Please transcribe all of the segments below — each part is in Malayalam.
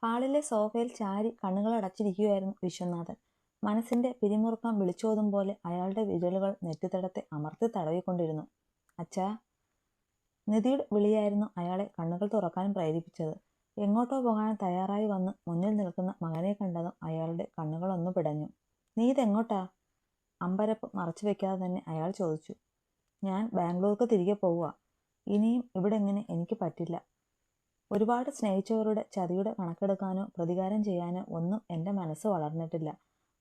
ഹാളിലെ സോഫയിൽ ചാരി കണ്ണുകളടച്ചിരിക്കുകയായിരുന്നു വിശ്വനാഥൻ. മനസ്സിന്റെ പിരിമുറുക്കം വിളിച്ചോതും പോലെ അയാളുടെ വിരലുകൾ നെറ്റിത്തടത്തെ അമർത്തി തടവിക്കൊണ്ടിരുന്നു. അച്ഛാ. നിധിയുടെ വിളിയായിരുന്നു അയാളെ കണ്ണുകൾ തുറക്കാൻ പ്രേരിപ്പിച്ചത്. എങ്ങോട്ടോ പോകാൻ തയ്യാറായി വന്ന് മുന്നിൽ നിൽക്കുന്ന മകനെ കണ്ടതും അയാളുടെ കണ്ണുകളൊന്നു പിടഞ്ഞു. നീ ഇതെങ്ങോട്ടാ? അമ്പരപ്പ് മറച്ചു വെക്കാതെ തന്നെ അയാൾ ചോദിച്ചു. ഞാൻ ബാംഗ്ലൂർക്ക് തിരികെ പോവുക. ഇനിയും ഇവിടെ ഇങ്ങനെ എനിക്ക് പറ്റില്ല. ഒരുപാട് സ്നേഹിച്ചവരുടെ ചതിയുടെ കണക്കെടുക്കാനോ പ്രതികാരം ചെയ്യാനോ ഒന്നും എൻ്റെ മനസ്സ് വളർന്നിട്ടില്ല.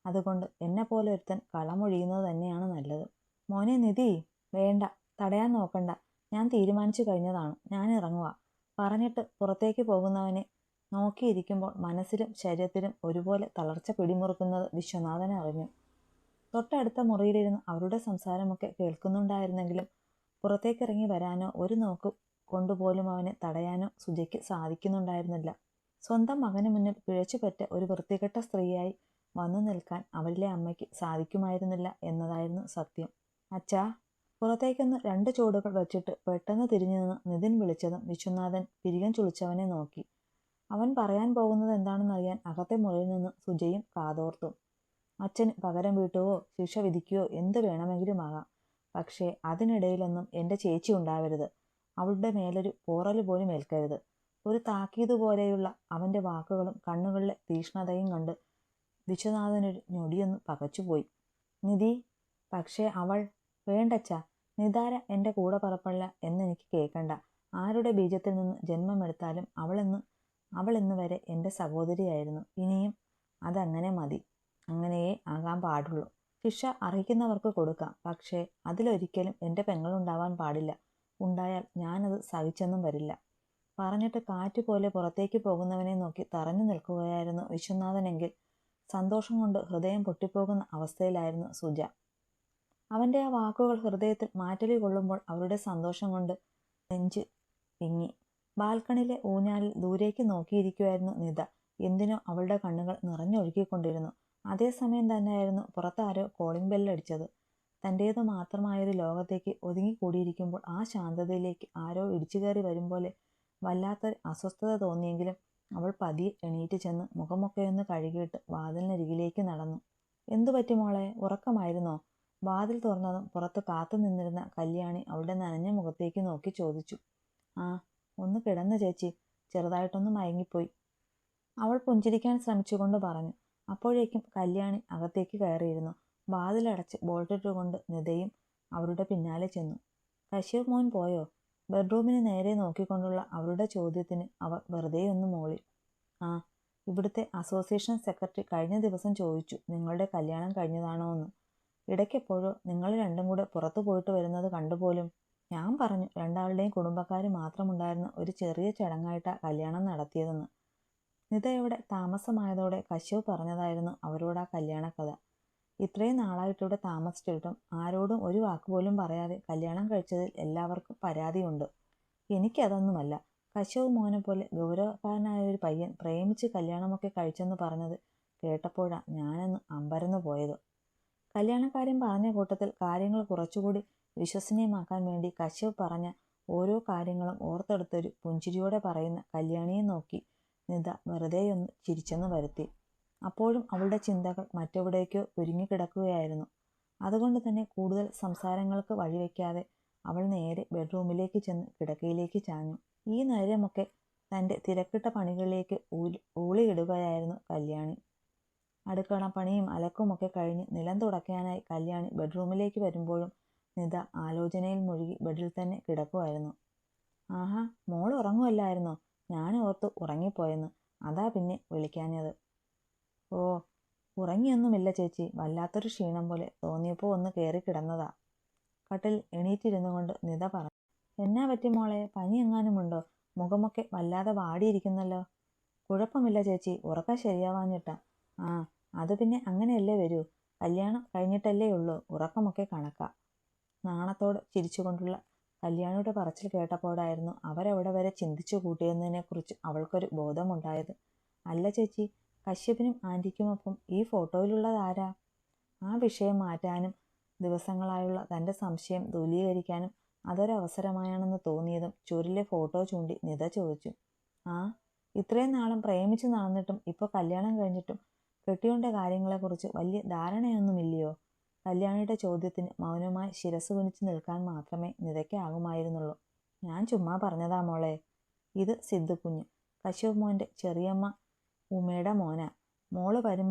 അതുകൊണ്ട് എന്നെ പോലെ ഒരുത്തൻ കളമൊഴിയുന്നത് തന്നെയാണ് നല്ലത്. മോനെ നിധി, വേണ്ട, തടയാൻ നോക്കണ്ട. ഞാൻ തീരുമാനിച്ചു കഴിഞ്ഞതാണ്. ഞാൻ ഇറങ്ങുക. പറഞ്ഞിട്ട് പുറത്തേക്ക് പോകുന്നവനെ നോക്കിയിരിക്കുമ്പോൾ മനസ്സിലും ശരീരത്തിലും ഒരുപോലെ തളർച്ച പിടിമുറുക്കുന്നത് വിശ്വനാഥൻ അറിഞ്ഞു. തൊട്ടടുത്ത മുറിയിലിരുന്ന് അവരുടെ സംസാരമൊക്കെ കേൾക്കുന്നുണ്ടായിരുന്നെങ്കിലും പുറത്തേക്കിറങ്ങി വരാനോ ഒരു നോക്ക് കൊണ്ടുപോലും അവനെ തടയാനോ സുജയ്ക്ക് സാധിക്കുന്നുണ്ടായിരുന്നില്ല. സ്വന്തം മകന് മുന്നിൽ പിഴച്ചുപറ്റ ഒരു വൃത്തികെട്ട സ്ത്രീയായി വന്നു നിൽക്കാൻ അവരിലെ അമ്മയ്ക്ക് സാധിക്കുമായിരുന്നില്ല എന്നതായിരുന്നു സത്യം. അച്ഛാ. പുറത്തേക്കൊന്ന് 2 ചുവടുകൾ വെച്ചിട്ട് പെട്ടെന്ന് തിരിഞ്ഞു നിന്ന് നിതിൻ വിളിച്ചതും വിശ്വനാഥൻ പിരികം ചുളിച്ചവനെ നോക്കി. അവൻ പറയാൻ പോകുന്നത് എന്താണെന്നറിയാൻ അകത്തെ മുറിയിൽ നിന്ന് സുജയും കാതോർത്തു. അച്ഛന് പകരം വീട്ടുകയോ ശിക്ഷ വിധിക്കുകയോ എന്ത് വേണമെങ്കിലും ആകാം. പക്ഷേ അതിനിടയിലൊന്നും എൻ്റെ ചേച്ചി ഉണ്ടാവരുത്. അവളുടെ മേലൊരു പോറല് പോലും ഏൽക്കരുത്. ഒരു താക്കീത് പോലെയുള്ള അവൻ്റെ വാക്കുകളും കണ്ണുകളിലെ തീക്ഷ്ണതയും കണ്ട് വിശ്വനാഥനൊരു ഞൊടിയൊന്ന് പകച്ചുപോയി. നിധി. പക്ഷേ അവൾ. വേണ്ടച്ച. നിതാര എൻ്റെ കൂടെ പറപ്പല്ല എന്നെനിക്ക് കേൾക്കണ്ട. ആരുടെ ബീജത്തിൽ നിന്ന് ജന്മമെടുത്താലും അവൾ ഇന്ന് വരെ എൻ്റെ സഹോദരിയായിരുന്നു. ഇനിയും അതങ്ങനെ മതി. അങ്ങനെയേ ആകാൻ പാടുള്ളൂ. ശിക്ഷ അർഹിക്കുന്നവർക്ക് കൊടുക്കാം. പക്ഷേ അതിലൊരിക്കലും എൻ്റെ പെങ്ങളുണ്ടാവാൻ പാടില്ല. ഉണ്ടായാൽ ഞാനത് സഹിച്ചെന്നും വരില്ല. പറഞ്ഞിട്ട് കാറ്റുപോലെ പുറത്തേക്ക് പോകുന്നവനെ നോക്കി തറഞ്ഞു നിൽക്കുകയായിരുന്നു വിശ്വനാഥനെങ്കിൽ സന്തോഷം കൊണ്ട് ഹൃദയം പൊട്ടിപ്പോകുന്ന അവസ്ഥയിലായിരുന്നു സുജ. അവൻ്റെ ആ വാക്കുകൾ ഹൃദയത്തിൽ മാറ്റലി കൊള്ളുമ്പോൾ അവരുടെ സന്തോഷം കൊണ്ട് നെഞ്ച് വിങ്ങി. ബാൽക്കണിയിലെ ഊഞ്ഞാലിൽ ദൂരേക്ക് നോക്കിയിരിക്കുമായിരുന്നു നിത. എന്തിനോ അവളുടെ കണ്ണുകൾ നിറഞ്ഞൊഴുകിക്കൊണ്ടിരുന്നു. അതേസമയം തന്നെയായിരുന്നു പുറത്താരോ കോളിംഗ് ബെല്ലടിച്ചത്. തൻ്റേത് മാത്രമായൊരു ലോകത്തേക്ക് ഒതുങ്ങിക്കൂടിയിരിക്കുമ്പോൾ ആ ശാന്തതയിലേക്ക് ആരോ ഇടിച്ചു കയറി വരും പോലെ വല്ലാത്തൊരു അസ്വസ്ഥത തോന്നിയെങ്കിലും അവൾ പതിയെ എണീറ്റ് ചെന്ന് മുഖമൊക്കെയൊന്ന് കഴുകിയിട്ട് വാതിലിനരികിലേക്ക് നടന്നു. എന്തുപറ്റി മോളെ? ഉറക്കമായിരുന്നോ? വാതിൽ തുറന്നതും പുറത്ത് കാത്തു നിന്നിരുന്ന കല്യാണി അവളുടെ നനഞ്ഞ മുഖത്തേക്ക് നോക്കി ചോദിച്ചു. ആ, ഒന്ന് കിടന്നു ചേച്ചി. ചെറുതായിട്ടൊന്ന് മയങ്ങിപ്പോയി. അവൾ പുഞ്ചിരിക്കാൻ ശ്രമിച്ചുകൊണ്ട് പറഞ്ഞു. അപ്പോഴേക്കും കല്യാണി അകത്തേക്ക് കയറിയിരുന്നു. വാതിലടച്ച് ബോൾട്ടിട്ടുകൊണ്ട് നിതയും അവരുടെ പിന്നാലെ ചെന്നു. കശ്യപ് മോൻ പോയോ? ബെഡ്റൂമിന് നേരെ നോക്കിക്കൊണ്ടുള്ള അവരുടെ ചോദ്യത്തിന് അവർ വെറുതെയൊന്ന് മൂളി. ആ, ഇവിടുത്തെ അസോസിയേഷൻ സെക്രട്ടറി കഴിഞ്ഞ ദിവസം ചോദിച്ചു നിങ്ങളുടെ കല്യാണം കഴിഞ്ഞതാണോ എന്ന്. ഇടയ്ക്കെപ്പോഴോ നിങ്ങൾ രണ്ടും കൂടെ പുറത്തു പോയിട്ട് വരുന്നത് കണ്ടുപോലും. ഞാൻ പറഞ്ഞു രണ്ടാളുടെയും കുടുംബക്കാർ മാത്രമുണ്ടായിരുന്ന ഒരു ചെറിയ ചടങ്ങായിട്ടാണ് കല്യാണം നടത്തിയതെന്ന്. നിതയുടെ താമസമായതോടെ കശ്യപ് പറഞ്ഞതായിരുന്നു അവരോട് ആ കല്യാണ കഥ. ഇത്രയും നാളായിട്ടിവിടെ താമസിച്ചിട്ടും ആരോടും ഒരു വാക്കുപോലും പറയാതെ കല്യാണം കഴിച്ചതിൽ എല്ലാവർക്കും പരാതിയുണ്ട്. എനിക്കതൊന്നുമല്ല. കശ്യപ് മോനെ പോലെ ഗൗരവക്കാരനായ ഒരു പയ്യൻ പ്രേമിച്ച് കല്യാണമൊക്കെ കഴിച്ചെന്ന് പറഞ്ഞത് കേട്ടപ്പോഴാണ് ഞാനൊന്ന് അമ്പരന്നു പോയത്. കല്യാണക്കാരൻ പറഞ്ഞ കൂട്ടത്തിൽ കാര്യങ്ങൾ കുറച്ചുകൂടി വിശ്വസനീയമാക്കാൻ വേണ്ടി കശ്യപ് പറഞ്ഞ ഓരോ കാര്യങ്ങളും ഓർത്തെടുത്തൊരു പുഞ്ചിരിയോടെ പറയുന്ന കല്യാണിയെ നോക്കി നിത വെറുതെയൊന്ന് ചിരിച്ചെന്ന് വരുത്തി. അപ്പോഴും അവളുടെ ചിന്തകൾ മറ്റെവിടേക്കോ കുരുങ്ങിക്കിടക്കുകയായിരുന്നു. അതുകൊണ്ട് തന്നെ കൂടുതൽ സംസാരങ്ങൾക്ക് വഴിവെക്കാതെ അവൾ നേരെ ബെഡ്റൂമിലേക്ക് ചെന്ന് കിടക്കയിലേക്ക് ചാഞ്ഞു. ഈ നേരമൊക്കെ തൻ്റെ തിരക്കിട്ട പണികളിലേക്ക് ഊളിയിടുകയായിരുന്നു കല്യാണി. അടുക്കള പണിയും അലക്കുമൊക്കെ കഴിഞ്ഞ് നിലം തുടയ്ക്കാനായി കല്യാണി ബെഡ്റൂമിലേക്ക് വരുമ്പോഴും നിത ആലോചനയിൽ മുഴുകി ബെഡിൽ തന്നെ കിടക്കുമായിരുന്നു. ആഹാ, മോൾ ഉറങ്ങുമല്ലായിരുന്നോ? ഞാൻ ഓർത്തു ഉറങ്ങിപ്പോയെന്ന്. അതാ പിന്നെ വിളിക്കാഞ്ഞത്. ഓ, ഉറങ്ങിയൊന്നുമില്ല ചേച്ചി. വല്ലാത്തൊരു ക്ഷീണം പോലെ തോന്നിയപ്പോൾ ഒന്ന് കയറി കിടന്നതാ. കട്ടിൽ എണീറ്റിരുന്നു കൊണ്ട് നിത പറഞ്ഞു. എന്നാ പറ്റി മോളെ? പനി എങ്ങാനുമുണ്ടോ? മുഖമൊക്കെ വല്ലാതെ വാടിയിരിക്കുന്നല്ലോ. കുഴപ്പമില്ല ചേച്ചി, ഉറക്കം ശരിയാവാഞ്ഞിട്ടാ. ആ, അത് പിന്നെ അങ്ങനെയല്ലേ വരൂ. കല്യാണം കഴിഞ്ഞിട്ടല്ലേ ഉള്ളൂ. ഉറക്കമൊക്കെ കണക്കാ. നാണത്തോട് ചിരിച്ചുകൊണ്ടുള്ള കല്യാണിയുടെ പറച്ചിൽ കേട്ടപ്പോഴായിരുന്നു അവരവിടെ വരെ ചിന്തിച്ചു കൂട്ടിയെന്നതിനെക്കുറിച്ച് അവൾക്കൊരു ബോധമുണ്ടായത്. അല്ല ചേച്ചി, കശ്യപിനും ആൻറ്റിക്കുമൊപ്പം ഈ ഫോട്ടോയിലുള്ളതാരാ? ആ വിഷയം മാറ്റാനും ദിവസങ്ങളായുള്ള തൻ്റെ സംശയം ദൂരീകരിക്കാനും അതൊരവസരമായാണെന്ന് തോന്നിയതും ചുവരിലെ ഫോട്ടോ ചൂണ്ടി നിത ചോദിച്ചു. ആ, ഇത്രയും നാളും പ്രേമിച്ച് നടന്നിട്ടും ഇപ്പോൾ കല്യാണം കഴിഞ്ഞിട്ടും കെട്ടിയോന്റെ കാര്യങ്ങളെക്കുറിച്ച് വലിയ ധാരണയൊന്നുമില്ലയോ? കല്യാണിയുടെ ചോദ്യത്തിന് മൗനമായി ശിരസ് കുനിച്ച് നിൽക്കാൻ മാത്രമേ നിതയ്ക്കാകുമായിരുന്നുള്ളൂ. ഞാൻ ചുമ്മാ പറഞ്ഞതാ മോളെ. ഇത് സിദ്ധുക്കുഞ്ഞ്, കശ്യപ് മോൻ്റെ ചെറിയമ്മ ഉമയുടെ മോനാ. മോള് വരും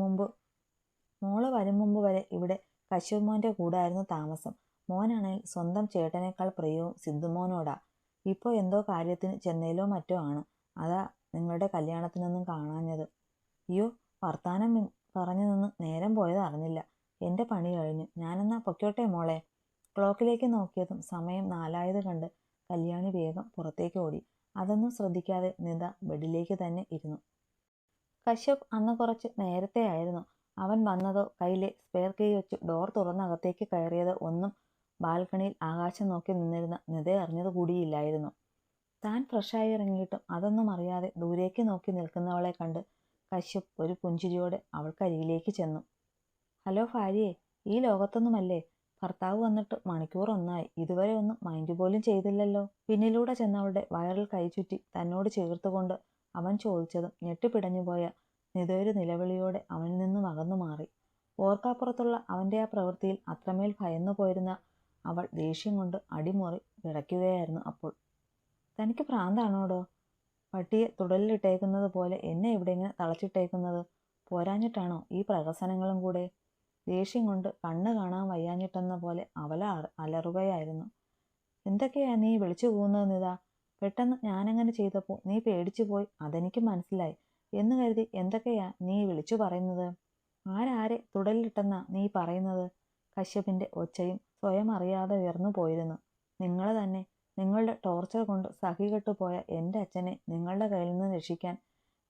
മുമ്പ് വരെ ഇവിടെ കശ്യപ് മോൻ്റെ കൂടായിരുന്നു താമസം. മോനാണെങ്കിൽ സ്വന്തം ചേട്ടനേക്കാൾ പ്രിയവും സിദ്ധുമോനോടാ. ഇപ്പോൾ എന്തോ കാര്യത്തിന് ചെന്നൈയിലോ മറ്റോ ആണ്. അതാ നിങ്ങളുടെ കല്യാണത്തിനൊന്നും കാണാഞ്ഞത്. അയ്യോ, വർത്താനം പറഞ്ഞു നിന്ന് നേരം പോയത് അറിഞ്ഞില്ല. എൻ്റെ പണി കഴിഞ്ഞു. ഞാനെന്നാ പൊയ്ക്കോട്ടെ മോളെ. ക്ലോക്കിലേക്ക് നോക്കിയതും സമയം 4 കണ്ട് കല്യാണി വേഗം പുറത്തേക്ക് ഓടി. അതൊന്നും ശ്രദ്ധിക്കാതെ നിത ബെഡിലേക്ക് തന്നെ ഇരുന്നു. കശ്യപ് അന്ന് കുറച്ച് നേരത്തെ ആയിരുന്നു. അവൻ വന്നതോ കയ്യിലെ സ്പെയർ കീ വെച്ച് ഡോർ തുറന്നകത്തേക്ക് കയറിയതോ ഒന്നും ബാൽക്കണിയിൽ ആകാശം നോക്കി നിന്നിരുന്ന നിതയെ അറിഞ്ഞത് കൂടിയില്ലായിരുന്നു. താൻ ഫ്രഷായി ഇറങ്ങിയിട്ടും അതൊന്നും അറിയാതെ ദൂരേക്ക് നോക്കി നിൽക്കുന്നവളെ കണ്ട് കശ്യപ് ഒരു പുഞ്ചിരിയോടെ അവൾക്കരികിലേക്ക് ചെന്നു. ഹലോ ഭാര്യയെ, ഈ ലോകത്തൊന്നുമല്ലേ? ഭർത്താവ് വന്നിട്ട് മണിക്കൂറൊന്നായി, ഇതുവരെ ഒന്നും മൈൻഡ് പോലും ചെയ്തില്ലല്ലോ. പിന്നിലൂടെ ചെന്നവളുടെ വയറിൽ കൈചുറ്റി തന്നോട് ചേർത്തുകൊണ്ട് അവൻ ചോദിച്ചതും ഞെട്ടിപ്പിടഞ്ഞുപോയ നിതയൊരു നിലവിളിയോടെ അവനിൽ നിന്നും അകന്നു മാറി. ഓർക്കാപ്പുറത്തുള്ള അവൻ്റെ ആ പ്രവൃത്തിയിൽ അത്രമേൽ ഭയന്നു പോയിരുന്ന അവൾ ദേഷ്യം കൊണ്ട് അടിമുറി വിറയ്ക്കുകയായിരുന്നു അപ്പോൾ. തനിക്ക് ഭ്രാന്താണോടോ? പട്ടിയെ തുടലിലിട്ടേക്കുന്നത് പോലെ എന്നെ ഇവിടെ ഇങ്ങനെ തളച്ചിട്ടേക്കുന്നത്? പോരാഞ്ഞിട്ടാണോ ഈ പ്രഹസനങ്ങളും കൂടെ? ദേഷ്യം കൊണ്ട് കണ്ണ് കാണാൻ വയ്യാഞ്ഞിട്ടെന്ന പോലെ അവല അലറുകയായിരുന്നു. എന്തൊക്കെയാ നീ വിളിച്ചു പോകുന്നത് നിതാ? പെട്ടെന്ന് ഞാനങ്ങനെ ചെയ്തപ്പോൾ നീ പേടിച്ചു പോയി, അതെനിക്ക് മനസ്സിലായി എന്ന് കരുതി എന്തൊക്കെയാ നീ വിളിച്ചു പറയുന്നത്? ആരാരെ തുടലിലിട്ടെന്നാ നീ പറയുന്നത്? കശ്യപിൻ്റെ ഒച്ചയും സ്വയം അറിയാതെ ഉയർന്നു പോയിരുന്നു. നിങ്ങൾ തന്നെ. നിങ്ങളുടെ ടോർച്ചർ കൊണ്ട് സഹികെട്ടുപോയ എൻ്റെ അച്ഛനെ നിങ്ങളുടെ കയ്യിൽ നിന്ന് രക്ഷിക്കാൻ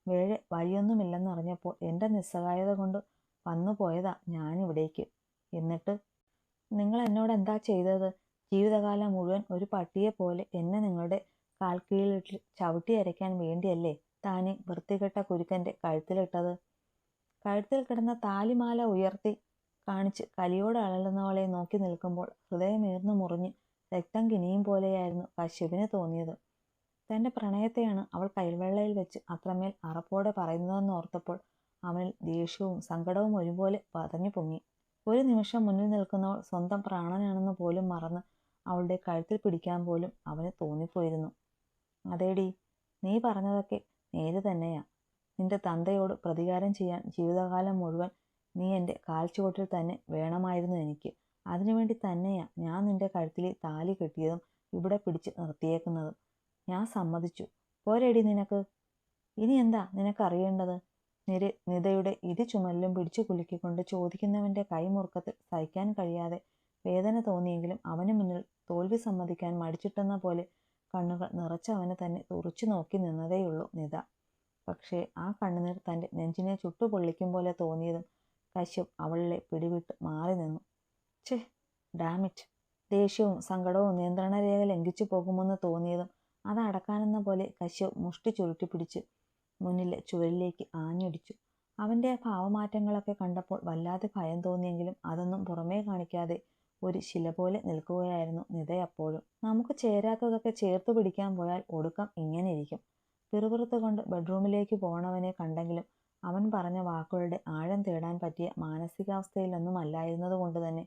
വേറെ വഴിയൊന്നുമില്ലെന്നറിഞ്ഞപ്പോൾ എൻ്റെ നിസ്സഹായത കൊണ്ട് വന്നു പോയതാ ഞാനിവിടേക്ക്. എന്നിട്ട് നിങ്ങൾ എന്നോട് എന്താ ചെയ്തത്? ജീവിതകാലം മുഴുവൻ ഒരു പട്ടിയെ പോലെ എന്നെ നിങ്ങളുടെ കാൽക്കീഴിലിട്ട് ചവിട്ടി അരയ്ക്കാൻ വേണ്ടിയല്ലേ താനെ വൃത്തികെട്ട കുരുക്കൻ്റെ കഴുത്തിലിട്ടത്? കഴുത്തിൽ കിടന്ന താലിമാല ഉയർത്തി കാണിച്ച് കലിയോട് അലളുന്നവളെ നോക്കി നിൽക്കുമ്പോൾ ഹൃദയമേർന്നു മുറിഞ്ഞ് രക്തം കിനിയും പോലെയായിരുന്നു കശ്യപിന് തോന്നിയത്. തൻ്റെ പ്രണയത്തെയാണ് അവൾ കൈവെള്ളയിൽ വെച്ച് അത്രമേൽ അറപ്പോടെ പറയുന്നതെന്ന് ഓർത്തപ്പോൾ അവനിൽ ദേഷ്യവും സങ്കടവും ഒരുപോലെ പതഞ്ഞു പൊങ്ങി. ഒരു നിമിഷം മുന്നിൽ നിൽക്കുന്നവൾ സ്വന്തം പ്രാണനാണെന്ന് പോലും മറന്ന് അവളുടെ കഴുത്തിൽ പിടിക്കാൻ പോലും അവന് തോന്നിപ്പോയിരുന്നു. അതേടി, നീ പറഞ്ഞതൊക്കെ നേര് തന്നെയാ. നിന്റെ തന്തയോട് പ്രതികാരം ചെയ്യാൻ ജീവിതകാലം മുഴുവൻ നീ എൻ്റെ കാൽച്ചുവട്ടിൽ തന്നെ വേണമായിരുന്നു എനിക്ക്. അതിനുവേണ്ടി തന്നെയാ ഞാൻ നിന്റെ കഴുത്തിൽ താലി കെട്ടിയതും ഇവിടെ പിടിച്ച് നിർത്തിയേക്കുന്നതും. ഞാൻ സമ്മതിച്ചു. പോരെടി നിനക്ക്? ഇനി എന്താ നിനക്കറിയേണ്ടത്? നിതയുടെ ചുമലിലും പിടിച്ചു കുലുക്കിക്കൊണ്ട് ചോദിക്കുന്നവൻ്റെ കൈമുറുക്കത്തിൽ സഹിക്കാൻ കഴിയാതെ വേദന തോന്നിയെങ്കിലും അവന് മുന്നിൽ തോൽവി സമ്മതിക്കാൻ മടിച്ചിട്ടെന്ന പോലെ കണ്ണുകൾ നിറച്ചവനെ തന്നെ തുറച്ചു നോക്കി നിന്നതേയുള്ളൂ നിത. പക്ഷേ ആ കണ്ണുനീർ തൻ്റെ നെഞ്ചിനെ ചുട്ടുപൊള്ളിക്കും പോലെ തോന്നിയതും കശ്യപ് അവളിലെ പിടിവിട്ട് മാറി നിന്നു. ഛേ, ഡാമിറ്റ്! ദേഷ്യവും സങ്കടവും നിയന്ത്രണരേഖ ലംഘിച്ചു പോകുമെന്ന് തോന്നിയതും അത് അടക്കാനെന്ന പോലെ കശ്യപ് മുഷ്ടി ചുരുട്ടി പിടിച്ച് മുന്നിലെ ചുവരിലേക്ക് ആഞ്ഞടിച്ചു. അവൻ്റെ ആ ഭാവമാറ്റങ്ങളൊക്കെ കണ്ടപ്പോൾ വല്ലാതെ ഭയം തോന്നിയെങ്കിലും അതൊന്നും പുറമേ കാണിക്കാതെ ഒരു ശില പോലെ നിൽക്കുകയായിരുന്നു നിതയപ്പോഴും. നമുക്ക് ചേരാത്തതൊക്കെ ചേർത്ത് പിടിക്കാൻ പോയാൽ ഒടുക്കം ഇങ്ങനെ ഇരിക്കും. പിറുപിറുത്തുകൊണ്ട് ബെഡ്റൂമിലേക്ക് പോണവനെ കണ്ടെങ്കിലും അവൻ പറഞ്ഞ വാക്കുകളുടെ ആഴം തേടാൻ പറ്റിയ മാനസികാവസ്ഥയിലൊന്നും അല്ലായിരുന്നത് കൊണ്ട് തന്നെ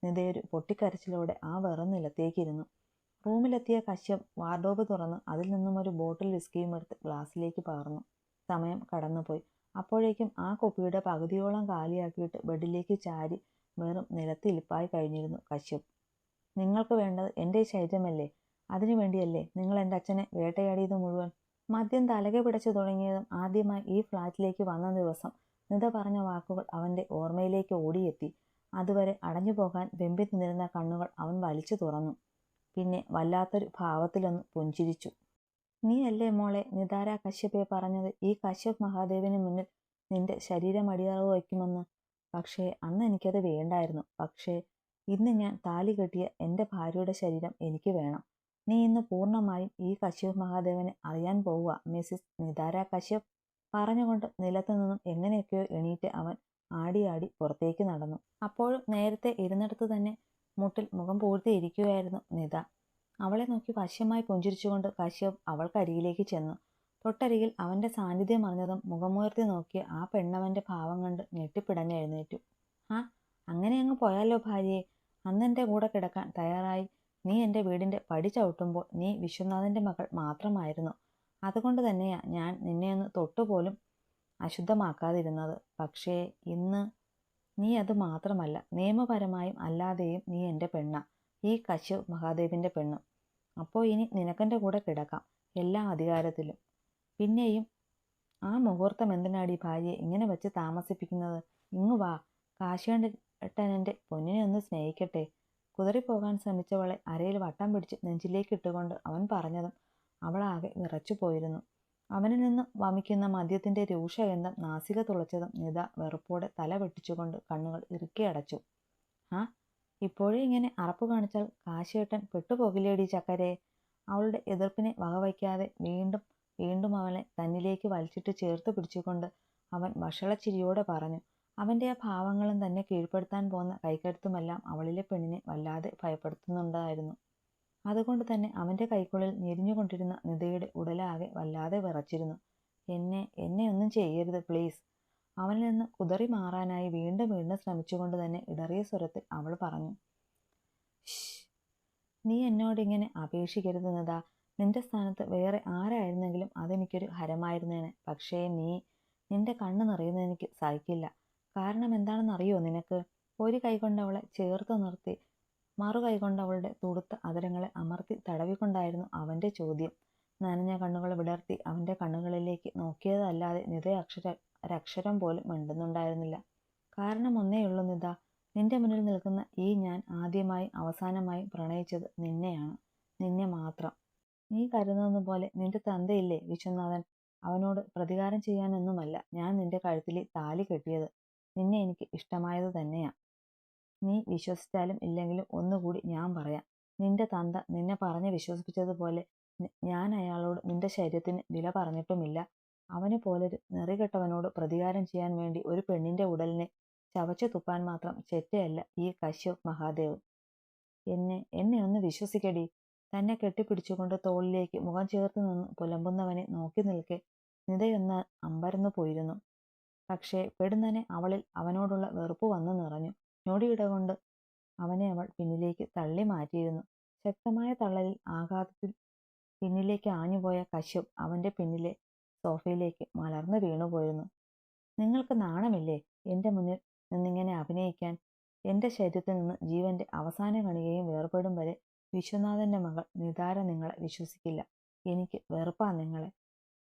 നിതയൊരു പൊട്ടിക്കരച്ചിലോടെ ആ വെറും നിലത്തേക്കിരുന്നു. റൂമിലെത്തിയ കശ്യപ് വാർഡ്രോബ് തുറന്ന് അതിൽ നിന്നും ഒരു ബോട്ടിൽ വിസ്കിയും എടുത്ത് ഗ്ലാസ്സിലേക്ക് പകർന്നു. സമയം കടന്നുപോയി. അപ്പോഴേക്കും ആ കുപ്പിയുടെ പകുതിയോളം കാലിയാക്കിയിട്ട് ബെഡിലേക്ക് ചാരി വെറും നിലത്തിരിപ്പായി കഴിഞ്ഞിരുന്നു കശ്യപ്. നിങ്ങൾക്ക് വേണ്ടത് എൻ്റെ ശരീരമല്ലേ? അതിനു വേണ്ടിയല്ലേ നിങ്ങൾ എൻ്റെ അച്ഛനെ വേട്ടയാടിയത് മുഴുവൻ? മദ്യം തലകെ പിടിച്ചു തുടങ്ങിയതും ആദ്യമായി ഈ ഫ്ലാറ്റിലേക്ക് വന്ന ദിവസം നിത പറഞ്ഞ വാക്കുകൾ അവൻ്റെ ഓർമ്മയിലേക്ക് ഓടിയെത്തി. അതുവരെ അടഞ്ഞു പോകാൻ വെമ്പി നിന്നിരുന്ന കണ്ണുകൾ അവൻ വലിച്ചു തുറന്നു. പിന്നെ വല്ലാത്തൊരു ഭാവത്തിലൊന്ന് പുഞ്ചിരിച്ചു. നീ അല്ലേ മോളെ നിതാര കശ്യപെ പറഞ്ഞത് ഈ കശ്യപ് മഹാദേവന് മുന്നിൽ നിന്റെ ശരീരം അടിയറവ് വയ്ക്കുമെന്ന്? പക്ഷേ അന്ന് എനിക്കത് വേണ്ടായിരുന്നു. പക്ഷേ ഇന്ന് ഞാൻ താലി കെട്ടിയ എൻ്റെ ഭാര്യയുടെ ശരീരം എനിക്ക് വേണം. നീ ഇന്ന് പൂർണ്ണമായും ഈ കശ്യപ് മഹാദേവനെ അറിയാൻ പോവുക മിസ്സിസ് നിതാര കശ്യപ്. പറഞ്ഞുകൊണ്ട് നിലത്തു നിന്നും എങ്ങനെയൊക്കെയോ എണീറ്റ് അവൻ ആടിയാടി പുറത്തേക്ക് നടന്നു. അപ്പോഴും നേരത്തെ ഇരുന്നിടത്ത് തന്നെ മുട്ടിൽ മുഖം പൂഴ്ത്തിയിരിക്കുകയായിരുന്നു നിത. അവളെ നോക്കി വശ്യമായി പുഞ്ചിരിച്ചുകൊണ്ട് കശ്യപ് അവൾക്കരികിലേക്ക് ചെന്നു. തൊട്ടരികിൽ അവന്റെ സാന്നിധ്യം അറിഞ്ഞതും മുഖമുയർത്തി നോക്കിയ ആ പെണ്ണവന്റെ ഭാവം കണ്ട് ഞെട്ടിപ്പിടഞ്ഞ് എഴുന്നേറ്റു. ആ, അങ്ങനെ അങ്ങ് പോയാലോ ഭാര്യയെ? അന്നെൻ്റെ കൂടെ കിടക്കാൻ തയ്യാറായി നീ എൻ്റെ വീടിൻ്റെ പടി ചവിട്ടുമ്പോൾ നീ വിശ്വനാഥൻ്റെ മകൾ മാത്രമായിരുന്നു. അതുകൊണ്ട് തന്നെയാ ഞാൻ നിന്നെയൊന്ന് തൊട്ടുപോലും അശുദ്ധമാക്കാതിരുന്നത്. പക്ഷേ ഇന്ന് നീ അത് മാത്രമല്ല, നിയമപരമായും അല്ലാതെയും നീ എൻ്റെ പെണ്ണാ, ഈ കശ്യപ് മഹാദേവിൻ്റെ പെണ്ണ്. അപ്പോൾ ഇനി നിനക്കെൻ്റെ കൂടെ കിടക്കാം, എല്ലാ അധികാരത്തിലും. പിന്നെയും ആ മുഹൂർത്തം എന്തിനാടി ഭാര്യയെ ഇങ്ങനെ വെച്ച് താമസിപ്പിക്കുന്നത്? ഇങ്ങു വാ, കാശിയേട്ടനെൻ്റെ പൊന്നിനെ ഒന്ന് സ്നേഹിക്കട്ടെ. കുതറിപ്പോകാൻ ശ്രമിച്ചവളെ അരയിൽ വട്ടം പിടിച്ച് നെഞ്ചിലേക്ക് ഇട്ടുകൊണ്ട് അവൻ പറഞ്ഞതും അവളാകെ വിറച്ചു പോയിരുന്നു. അവനിൽ നിന്ന് വമിക്കുന്ന മദ്യത്തിൻ്റെ രൂക്ഷഗന്ധം നാസിക തുളച്ചതും നിത വെറുപ്പോടെ തല വെട്ടിച്ചുകൊണ്ട് കണ്ണുകൾ ഇറുക്കി അടച്ചു. ആ, ഇപ്പോഴേ ഇങ്ങനെ അറപ്പ് കാണിച്ചാൽ കാശിയേട്ടൻ പെട്ടുപോകില്ലേടി ചക്കരെ? അവളുടെ എതിർപ്പിനെ വകവയ്ക്കാതെ വീണ്ടും വീണ്ടും അവളെ തന്നിലേക്ക് വലിച്ചിട്ട് ചേർത്ത് പിടിച്ചുകൊണ്ട് അവൻ വഷളച്ചിരിയോടെ പറഞ്ഞു. അവൻ്റെ ആ ഭാവങ്ങളും തന്നെ കീഴ്പ്പെടുത്താൻ പോന്ന കൈക്കരുത്തുമെല്ലാം അവളിലെ പെണ്ണിനെ വല്ലാതെ ഭയപ്പെടുത്തുന്നുണ്ടായിരുന്നു. അതുകൊണ്ട് തന്നെ അവൻ്റെ കൈക്കുള്ളിൽ ഞെരിഞ്ഞുകൊണ്ടിരുന്ന നിതയുടെ ഉടലാകെ വല്ലാതെ വിറച്ചിരുന്നു. എന്നെ ഒന്നും ചെയ്യരുത് പ്ലീസ്. അവനിൽ നിന്ന് കുതറി മാറാനായി വീണ്ടും വീണ്ടും ശ്രമിച്ചുകൊണ്ട് തന്നെ ഇടറിയ സ്വരത്തിൽ അവൾ പറഞ്ഞു. നീ എന്നോടിങ്ങനെ അപേക്ഷിക്കരുത് നിത. നിന്റെ സ്ഥാനത്ത് വേറെ ആരായിരുന്നെങ്കിലും അതെനിക്കൊരു ഹരമായിരുന്നേനെ. പക്ഷേ നിന്റെ കണ്ണ് നിറയുന്നത് എനിക്ക് സഹിക്കില്ല. കാരണം എന്താണെന്നറിയോ നിനക്ക്? ഒരു കൈകൊണ്ട് അവളെ ചേർത്ത് നിർത്തി മറു കൈകൊണ്ട് അവളുടെ തുടുത്ത അതരങ്ങളെ അമർത്തി തടവിക്കൊണ്ടായിരുന്നു അവൻ്റെ ചോദ്യം. നനഞ്ഞ കണ്ണുകൾ വിടർത്തി അവൻ്റെ കണ്ണുകളിലേക്ക് നോക്കിയതല്ലാതെ നിത ഒരക്ഷരം പോലും മിണ്ടുന്നുണ്ടായിരുന്നില്ല. കാരണം ഒന്നേയുള്ളൂ നിത, നിന്റെ മുന്നിൽ നിൽക്കുന്ന ഈ ഞാൻ ആദ്യമായും അവസാനമായും പ്രണയിച്ചത് നിന്നെയാണ്, നിന്നെ മാത്രം. നീ കരുതുന്നത് പോലെ നിന്റെ തന്തയില്ലേ വിശ്വനാഥൻ, അവനോട് പ്രതികാരം ചെയ്യാനൊന്നുമല്ല ഞാൻ നിന്റെ കഴുത്തിൽ താലി കെട്ടിയത്. നിന്നെ എനിക്ക് ഇഷ്ടമായത് തന്നെയാ. നീ വിശ്വസിച്ചാലും ഇല്ലെങ്കിലും ഒന്നുകൂടി ഞാൻ പറയാം. നിന്റെ തന്ത നിന്നെ പറഞ്ഞ് വിശ്വസിപ്പിച്ചതുപോലെ ഞാൻ അയാളോട് നിന്റെ ശരീരത്തിന് വില പറഞ്ഞിട്ടുമില്ല. അവനെ പോലൊരു നെറികെട്ടവനോട് പ്രതികാരം ചെയ്യാൻ വേണ്ടി ഒരു പെണ്ണിന്റെ ഉടലിനെ ചവച്ചു തുപ്പാൻ മാത്രം ചെറ്റയല്ല ഈ കശ്യപ് മഹാദേവ്. എന്നെ ഒന്ന് വിശ്വസിക്കടി. തന്നെ കെട്ടിപ്പിടിച്ചുകൊണ്ട് തോളിലേക്ക് മുഖം ചേർത്ത് നിന്ന് പുലമ്പുന്നവനെ നോക്കി നിൽക്കെ നിതയൊന്ന് അമ്പരന്നു പോയിരുന്നു. പക്ഷേ പെടുന്നനെ അവളിൽ അവനോടുള്ള വെറുപ്പ് വന്നു നിറഞ്ഞു. ഞൊടിയിട കൊണ്ട് അവനെ അവൾ പിന്നിലേക്ക് തള്ളി മാറ്റിയിരുന്നു. ശക്തമായ തള്ളലിൽ ആഘാതത്തിൽ പിന്നിലേക്ക് ആഞ്ഞുപോയ കശ്യപ് അവൻ്റെ പിന്നിലെ സോഫയിലേക്ക് മലർന്നു വീണുപോയിരുന്നു. നിങ്ങൾക്ക് നാണമില്ലേ എൻ്റെ മുന്നിൽ നിന്നിങ്ങനെ അഭിനയിക്കാൻ? എൻ്റെ ശരീരത്തിൽ നിന്ന് ജീവന്റെ അവസാന കണികയും വേർപെടും വരെ വിശ്വനാഥൻ്റെ മകൾ നിതാര നിങ്ങളെ വിശ്വസിക്കില്ല. എനിക്ക് വെറുപ്പാ നിങ്ങളെ.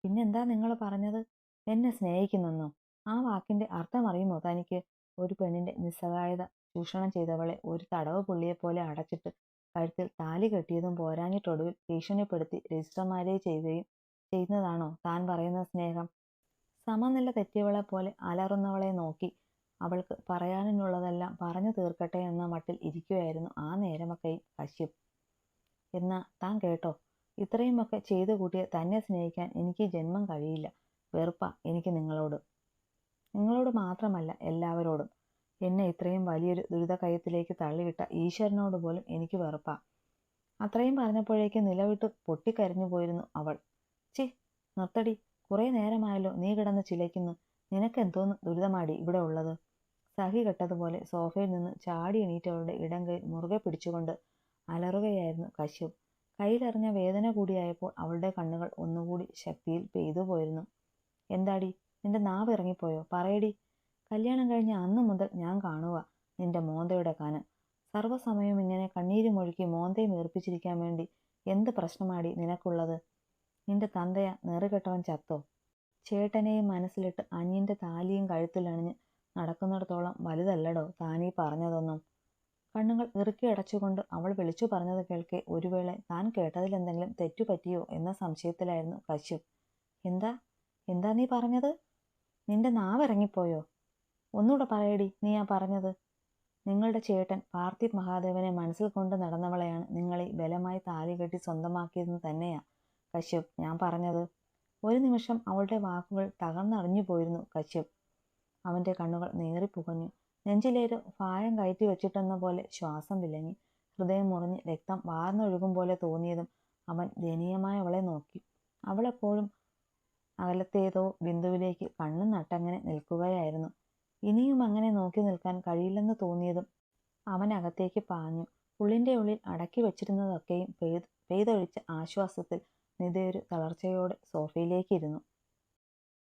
പിന്നെന്താ നിങ്ങൾ പറഞ്ഞത്? എന്നെ സ്നേഹിക്കുന്നെന്നോ? ആ വാക്കിൻ്റെ അർത്ഥം അറിയുമോ തനിക്ക്? ഒരു പെണ്ണിന്റെ നിസ്സഹായത ചൂഷണം ചെയ്തവളെ ഒരു തടവ് പുള്ളിയെപ്പോലെ അടച്ചിട്ട് കഴുത്തിൽ താലി കെട്ടിയതും പോരാഞ്ഞിട്ടൊടുവിൽ ഭീഷണിപ്പെടുത്തി രജിസ്റ്റർ മാരേജ് ചെയ്യുന്നതാണോ താൻ പറയുന്ന സ്നേഹം? സമനില തെറ്റിയവളെ പോലെ അലറുന്നവളെ നോക്കി അവൾക്ക് പറയാനുള്ളതെല്ലാം പറഞ്ഞു തീർക്കട്ടെ എന്ന മട്ടിൽ ഇരിക്കുകയായിരുന്നു ആ നേരമൊക്കെ കശ്യപ്. എന്നാ താൻ കേട്ടോ, ഇത്രയുമൊക്കെ ചെയ്തു കൂട്ടിയ തന്നെ സ്നേഹിക്കാൻ എനിക്ക് ജന്മം കഴിയില്ല. വെറുപ്പാ എനിക്ക് നിങ്ങളോട് മാത്രമല്ല എല്ലാവരോടും. എന്നെ ഇത്രയും വലിയൊരു ദുരിതക്കയത്തിലേക്ക് തള്ളിയിട്ട ഈശ്വരനോട് പോലും എനിക്ക് വെറുപ്പാ. അത്രയും പറഞ്ഞപ്പോഴേക്ക് നിലവിട്ട് പൊട്ടിക്കരഞ്ഞു പോയിരുന്നു അവൾ. ചി, നിർത്തടി. കുറേ നേരമായല്ലോ നീ കിടന്ന് ചിലയ്ക്കുന്നു. നിനക്കെന്തോന്ന് ദുരിതമാടി ഇവിടെ ഉള്ളത്? സഹി കെട്ടതുപോലെ സോഫയിൽ നിന്ന് ചാടി എണീറ്റവളുടെ ഇടം കൈ മുറുകെ പിടിച്ചുകൊണ്ട് അലറുകയായിരുന്നു കശ്യപ്. കയ്യിലെറിഞ്ഞ വേദന കൂടിയായപ്പോൾ അവളുടെ കണ്ണുകൾ ഒന്നുകൂടി ശക്തിയിൽ പെയ്തു പോയിരുന്നു. എന്താടി, നിന്റെ നാവ് ഇറങ്ങിപ്പോയോ? പറയടി. കല്യാണം കഴിഞ്ഞ അന്നു മുതൽ ഞാൻ കാണുക നിന്റെ മോന്തയുടെ കനം. സർവ്വസമയവും ഇങ്ങനെ കണ്ണീരുമൊഴുക്കി മോന്തയെ വീർപ്പിച്ചിരിക്കാൻ വേണ്ടി എന്ത് പ്രശ്നമാടി നിനക്കുള്ളത്? നിന്റെ തന്തയ നെറുകെട്ടവൻ ചത്തോ? ചേട്ടനെയും മനസ്സിലിട്ട് അനിയന്റെ താലിയും കഴുത്തിലണിഞ്ഞ് നടക്കുന്നിടത്തോളം വലുതല്ലടോ താനീ പറഞ്ഞതൊന്നും. കണ്ണുകൾ ഇറുക്കി അടച്ചുകൊണ്ട് അവൾ വിളിച്ചു പറഞ്ഞത് കേൾക്കെ ഒരു വേള താൻ കേട്ടതിലെന്തെങ്കിലും തെറ്റുപറ്റിയോ എന്ന സംശയത്തിലായിരുന്നു കശ്യപ്. എന്താ നീ പറഞ്ഞത്? നിന്റെ നാവിറങ്ങിപ്പോയോ? ഒന്നുകൂടെ പറയടി നീ ആ പറഞ്ഞത്. നിങ്ങളുടെ ചേട്ടൻ പാർത്ഥിവ് മഹാദേവനെ മനസ്സിൽ കൊണ്ട് നടന്നവളെയാണ് നിങ്ങളീ ബലമായി താലി കെട്ടി സ്വന്തമാക്കിയതെന്ന് തന്നെയാ കശ്യപ് ഞാൻ പറഞ്ഞത്. ഒരു നിമിഷം അവളുടെ വാക്കുകൾ തകർന്നറിഞ്ഞു പോയിരുന്നു കശ്യപ്. അവൻ്റെ കണ്ണുകൾ നേറിപ്പുകഞ്ഞു. നെഞ്ചിലേത് ഭാരം കയറ്റി വെച്ചിട്ടെന്ന പോലെ ശ്വാസം വിലങ്ങി. ഹൃദയം മുറിഞ്ഞ് രക്തം വാർന്നൊഴുകും പോലെ തോന്നിയതും അവൻ ദയനീയമായി അവളെ നോക്കി. അവളെപ്പോഴും അകലത്തേതോ ബിന്ദുവിലേക്ക് കണ്ണും നട്ടങ്ങനെ നിൽക്കുകയായിരുന്നു. ഇനിയും അങ്ങനെ നോക്കി നിൽക്കാൻ കഴിയില്ലെന്ന് തോന്നിയതും അവനകത്തേക്ക് പാഞ്ഞു. ഉള്ളിൻ്റെ ഉള്ളിൽ അടക്കി വെച്ചിരുന്നതൊക്കെയും പെയ്തൊഴിച്ച ആശ്വാസത്തിൽ നിതയൊരു തളർച്ചയോടെ സോഫയിലേക്കിരുന്നു.